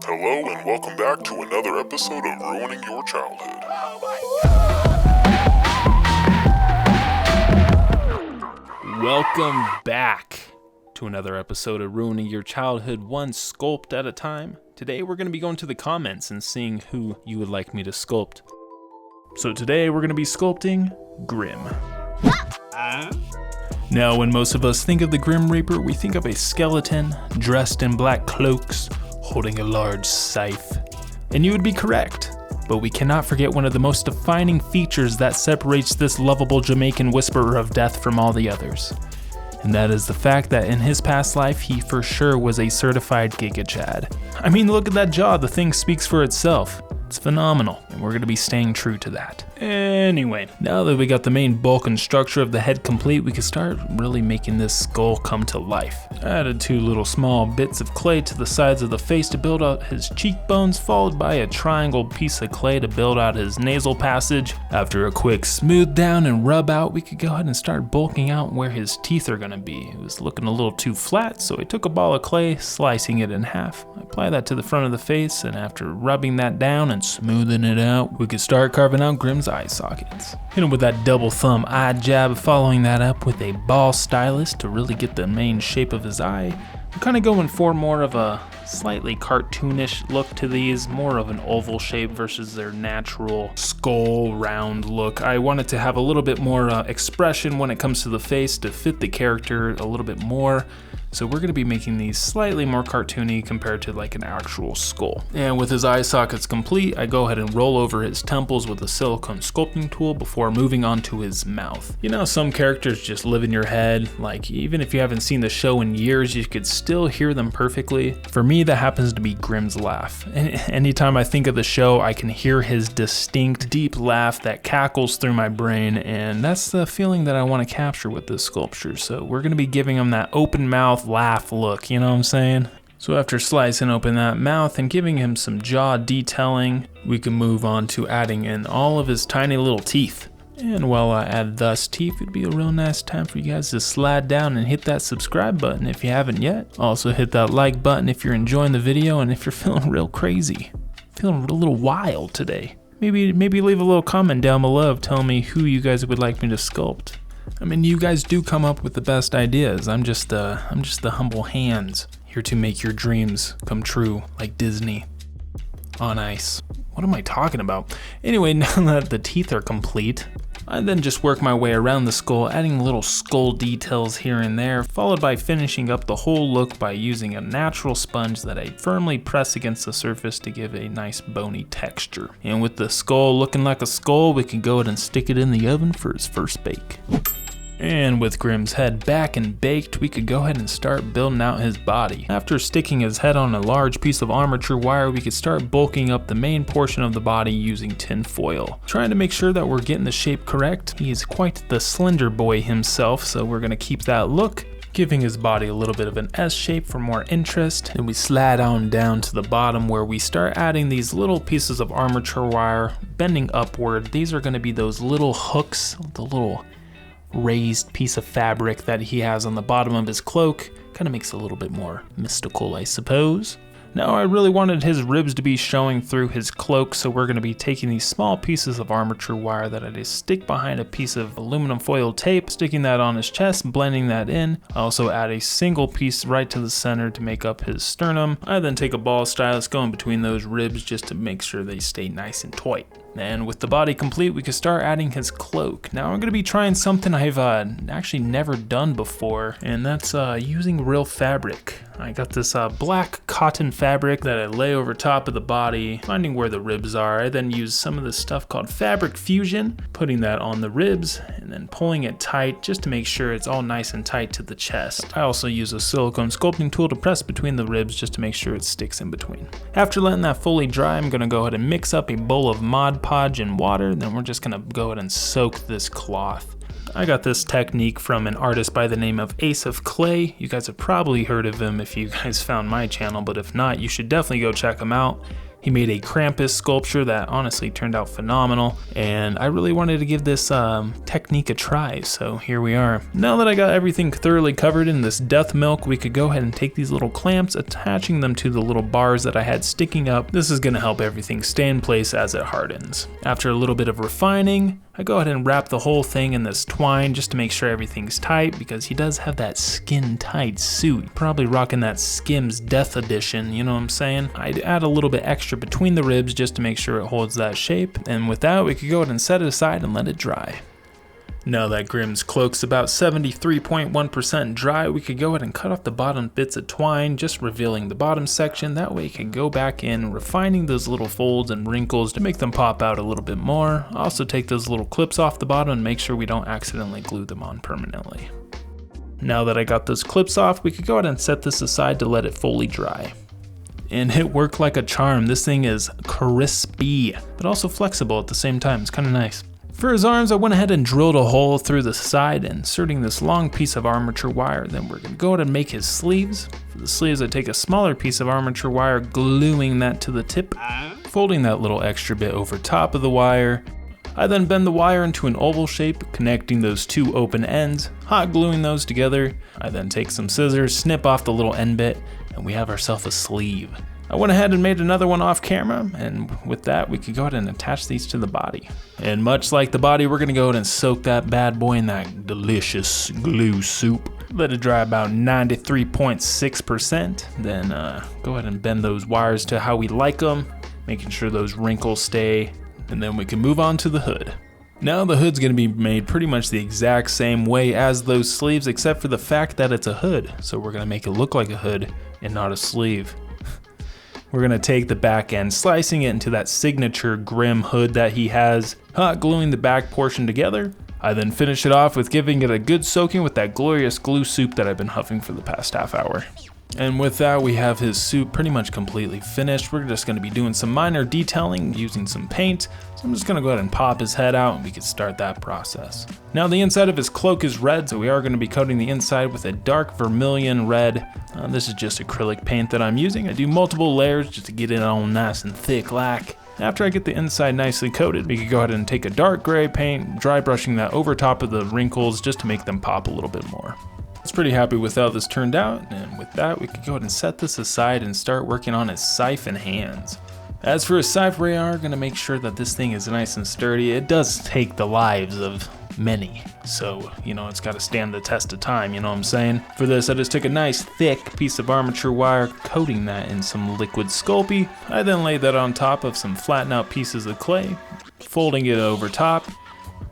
Hello and welcome back to another episode of Ruining Your Childhood. Welcome back to another episode of Ruining Your Childhood, one sculpt at a time. Today we're going to be going to the comments and seeing who you would like me to sculpt. So today we're going to be sculpting Grim. Now, when most of us think of the Grim Reaper, we think of a skeleton dressed in black cloaks, holding a large scythe. And you would be correct, but we cannot forget one of the most defining features that separates this lovable Jamaican whisperer of death from all the others. And that is the fact that in his past life, he for sure was a certified Giga Chad. I mean, look at that jaw, the thing speaks for itself. It's phenomenal, and we're going to be staying true to that. Anyway, now that we got the main bulk and structure of the head complete, we can start really making this skull come to life. I added 2 little small bits of clay to the sides of the face to build out his cheekbones, followed by a triangle piece of clay to build out his nasal passage. After a quick smooth down and rub out, we could go ahead and start bulking out where his teeth are going to be. It was looking a little too flat, so I took a ball of clay, slicing it in half. I apply that to the front of the face, and after rubbing that down and smoothing it out, we could start carving out Grim's eye sockets. Hit him with that double thumb eye jab, following that up with a ball stylus to really get the main shape of his eye. I'm kind of going for more of a slightly cartoonish look to these, more of an oval shape versus their natural skull round look. I wanted to have a little bit more expression when it comes to the face to fit the character a little bit more. So we're going to be making these slightly more cartoony compared to like an actual skull. And with his eye sockets complete, I go ahead and roll over his temples with a silicone sculpting tool before moving on to his mouth. You know, some characters just live in your head. Like, even if you haven't seen the show in years, you could still hear them perfectly. For me, that happens to be Grim's laugh. Anytime I think of the show, I can hear his distinct, deep laugh that cackles through my brain, and that's the feeling that I want to capture with this sculpture. So we're going to be giving him that open mouth laugh look, you know what I'm saying? So after slicing open that mouth and giving him some jaw detailing, we can move on to adding in all of his tiny little teeth. And while I add those teeth, it'd be a real nice time for you guys to slide down and hit that subscribe button if you haven't yet. Also hit that like button if you're enjoying the video and if you're feeling real crazy, feeling a little wild today. Maybe leave a little comment down below telling me who you guys would like me to sculpt. I mean, you guys do come up with the best ideas. I'm just the humble hands here to make your dreams come true, like Disney on ice. What am I talking about? Anyway, now that the teeth are complete, I then just work my way around the skull, adding little skull details here and there, followed by finishing up the whole look by using a natural sponge that I firmly press against the surface to give a nice bony texture. And with the skull looking like a skull, we can go ahead and stick it in the oven for its first bake. And with Grim's head back and baked, we could go ahead and start building out his body. After sticking his head on a large piece of armature wire, we could start bulking up the main portion of the body using tin foil. Trying to make sure that we're getting the shape correct. He is quite the slender boy himself, so we're going to keep that look, giving his body a little bit of an S shape for more interest. And we slide on down to the bottom where we start adding these little pieces of armature wire, bending upward. These are going to be those little hooks, the little raised piece of fabric that he has on the bottom of his cloak. Kind of makes it a little bit more mystical, I suppose. Now, I really wanted his ribs to be showing through his cloak, so we're going to be taking these small pieces of armature wire that I just stick behind a piece of aluminum foil tape, sticking that on his chest, blending that in. I also add a single piece right to the center to make up his sternum. I then take a ball stylus, go in between those ribs just to make sure they stay nice and tight. And with the body complete, we can start adding his cloak. Now I'm going to be trying something I've actually never done before, and that's using real fabric. I got this black cotton fabric that I lay over top of the body, finding where the ribs are. I then use some of this stuff called fabric fusion, putting that on the ribs, and then pulling it tight just to make sure it's all nice and tight to the chest. I also use a silicone sculpting tool to press between the ribs just to make sure it sticks in between. After letting that fully dry, I'm going to go ahead and mix up a bowl of Mod Podge and water, then we're just going to go ahead and soak this cloth. I got this technique from an artist by the name of Ace of Clay. You guys have probably heard of him if you guys found my channel, but if not, you should definitely go check him out. He made a Krampus sculpture that honestly turned out phenomenal, and I really wanted to give this technique a try, so here we are. Now that I got everything thoroughly covered in this death milk, we could go ahead and take these little clamps, attaching them to the little bars that I had sticking up. This is going to help everything stay in place as it hardens. After a little bit of refining, I go ahead and wrap the whole thing in this twine just to make sure everything's tight, because he does have that skin tight suit. Probably rocking that Skims Death Edition, you know what I'm saying? I'd add a little bit extra between the ribs just to make sure it holds that shape, and with that we could go ahead and set it aside and let it dry. Now that Grimm's cloak's about 73.1% dry, we could go ahead and cut off the bottom bits of twine, just revealing the bottom section. That way it can go back in, refining those little folds and wrinkles to make them pop out a little bit more. Also take those little clips off the bottom and make sure we don't accidentally glue them on permanently. Now that I got those clips off, we could go ahead and set this aside to let it fully dry. And it worked like a charm. This thing is crispy, but also flexible at the same time. It's kind of nice. For his arms, I went ahead and drilled a hole through the side, inserting this long piece of armature wire. Then we're gonna go ahead and make his sleeves. For the sleeves, I take a smaller piece of armature wire, gluing that to the tip, folding that little extra bit over top of the wire. I then bend the wire into an oval shape, connecting those two open ends, hot gluing those together. I then take some scissors, snip off the little end bit, and we have ourselves a sleeve. I went ahead and made another one off camera, and with that we could go ahead and attach these to the body. And much like the body, we're gonna go ahead and soak that bad boy in that delicious glue soup. Let it dry about 93.6%. Then go ahead and bend those wires to how we like them, making sure those wrinkles stay, and then we can move on to the hood. Now the hood's gonna be made pretty much the exact same way as those sleeves, except for the fact that it's a hood. So we're gonna make it look like a hood and not a sleeve. We're gonna take the back end, slicing it into that signature Grimm hood that he has, hot gluing the back portion together. I then finish it off with giving it a good soaking with that glorious glue soup that I've been huffing for the past half hour. And with that, we have his suit pretty much completely finished. We're just gonna be doing some minor detailing using some paint. So I'm just gonna go ahead and pop his head out and we can start that process. Now the inside of his cloak is red, so we are gonna be coating the inside with a dark vermilion red. This is just acrylic paint that I'm using. I do multiple layers just to get it all nice and thick like. After I get the inside nicely coated, we could go ahead and take a dark gray paint, dry brushing that over top of the wrinkles just to make them pop a little bit more. I was pretty happy with how this turned out, and with that we could go ahead and set this aside and start working on his scythe and hands. As for his scythe, we are going to make sure that this thing is nice and sturdy. It does take the lives of many, so you know it's got to stand the test of time, you know what I'm saying? For this I just took a nice thick piece of armature wire, coating that in some liquid Sculpey. I then laid that on top of some flattened out pieces of clay, folding it over top,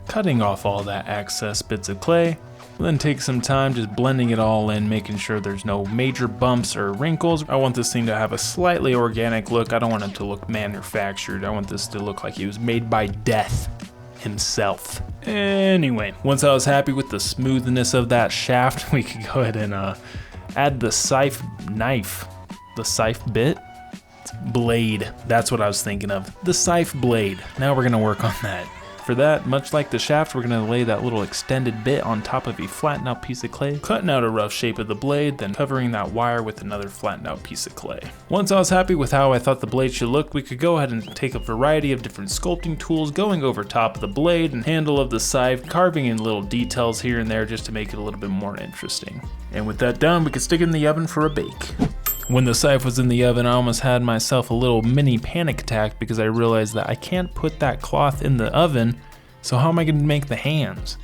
cutting off all that excess bits of clay. Then take some time just blending it all in, making sure there's no major bumps or wrinkles. I want this thing to have a slightly organic look. I don't want it to look manufactured. I want this to look like it was made by Death himself. Anyway, once I was happy with the smoothness of that shaft, we could go ahead and add the scythe knife. The scythe bit? Blade, that's what I was thinking of. The scythe blade. Now we're gonna work on that. For that, much like the shaft, we're gonna lay that little extended bit on top of a flattened out piece of clay, cutting out a rough shape of the blade, then covering that wire with another flattened out piece of clay. Once I was happy with how I thought the blade should look, we could go ahead and take a variety of different sculpting tools, going over top of the blade and handle of the scythe, carving in little details here and there just to make it a little bit more interesting. And with that done, we could stick it in the oven for a bake. When the scythe was in the oven, I almost had myself a little mini panic attack because I realized that I can't put that cloth in the oven, so how am I gonna make the hands?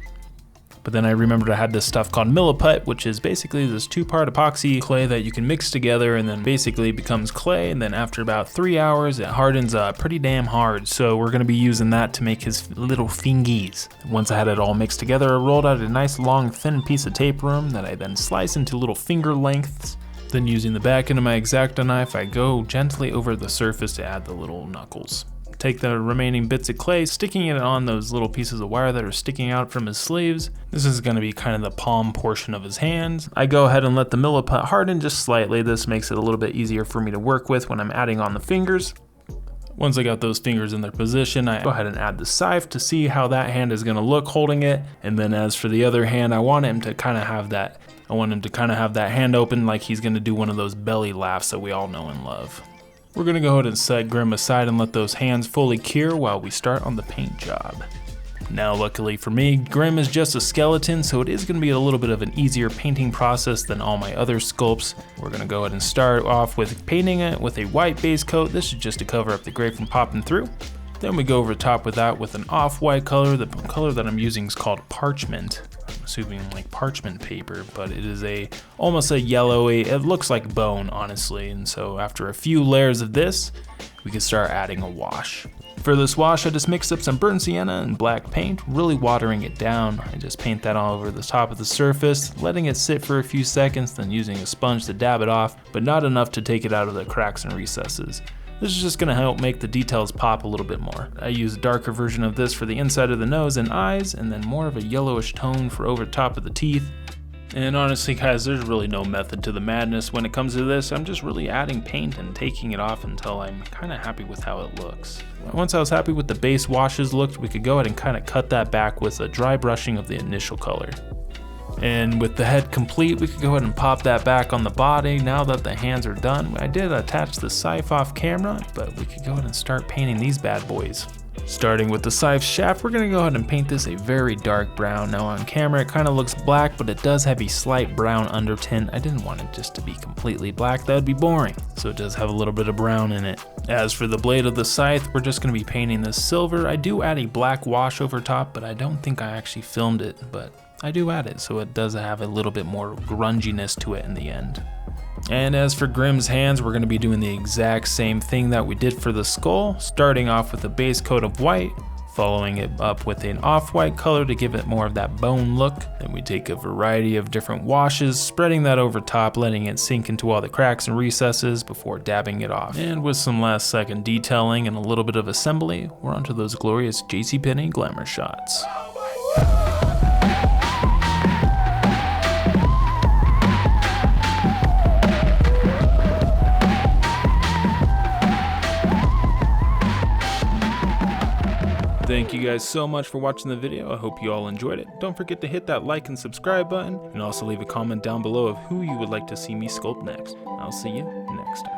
But then I remembered I had this stuff called Milliput, which is basically this 2-part epoxy clay that you can mix together and then basically becomes clay, and then after about 3 hours it hardens pretty damn hard, so we're gonna be using that to make his little fingies. Once I had it all mixed together, I rolled out a nice long thin piece of tape room that I then slice into little finger lengths. Then using the back end of my X-Acto knife, I go gently over the surface to add the little knuckles. Take the remaining bits of clay, sticking it on those little pieces of wire that are sticking out from his sleeves. This is going to be kind of the palm portion of his hands. I go ahead and let the Milliput harden just slightly. This makes it a little bit easier for me to work with when I'm adding on the fingers. Once I got those fingers in their position, I go ahead and add the scythe to see how that hand is going to look holding it. And then as for the other hand, I want him to kind of have that hand open like he's going to do one of those belly laughs that we all know and love. We're gonna go ahead and set Grim aside and let those hands fully cure while we start on the paint job. Now luckily for me, Grim is just a skeleton, so it is going to be a little bit of an easier painting process than all my other sculpts. We're going to go ahead and start off with painting it with a white base coat. This is just to cover up the gray from popping through. Then we go over the top with that with an off-white color. The color that I'm using is called parchment. I'm assuming like parchment paper, but it is almost a yellowy, it looks like bone honestly. And so after a few layers of this, we can start adding a wash. For this wash, I just mixed up some burnt sienna and black paint, really watering it down. I just paint that all over the top of the surface, letting it sit for a few seconds, then using a sponge to dab it off, but not enough to take it out of the cracks and recesses. This is just gonna help make the details pop a little bit more. I use a darker version of this for the inside of the nose and eyes, and then more of a yellowish tone for over top of the teeth. And honestly guys, there's really no method to the madness when it comes to this. I'm just really adding paint and taking it off until I'm kind of happy with how it looks. Once I was happy with the base washes looked, we could go ahead and kind of cut that back with a dry brushing of the initial color. And with the head complete, we could go ahead and pop that back on the body. Now that the hands are done, I did attach the scythe off camera, but we could go ahead and start painting these bad boys. Starting with the scythe shaft, we're gonna go ahead and paint this a very dark brown. Now on camera it kind of looks black, but it does have a slight brown undertint. I didn't want it just to be completely black, that would be boring. So it does have a little bit of brown in it. As for the blade of the scythe, we're just gonna be painting this silver. I do add a black wash over top, but I don't think I actually filmed it, but I do add it, so it does have a little bit more grunginess to it in the end. And as for Grim's hands, we're going to be doing the exact same thing that we did for the skull, starting off with a base coat of white, following it up with an off-white color to give it more of that bone look. Then we take a variety of different washes, spreading that over top, letting it sink into all the cracks and recesses before dabbing it off. And with some last second detailing and a little bit of assembly, we're onto those glorious JCPenney glamour shots. Thank you guys so much for watching the video. I hope you all enjoyed it. Don't forget to hit that like and subscribe button, and also leave a comment down below of who you would like to see me sculpt next. I'll see you next time.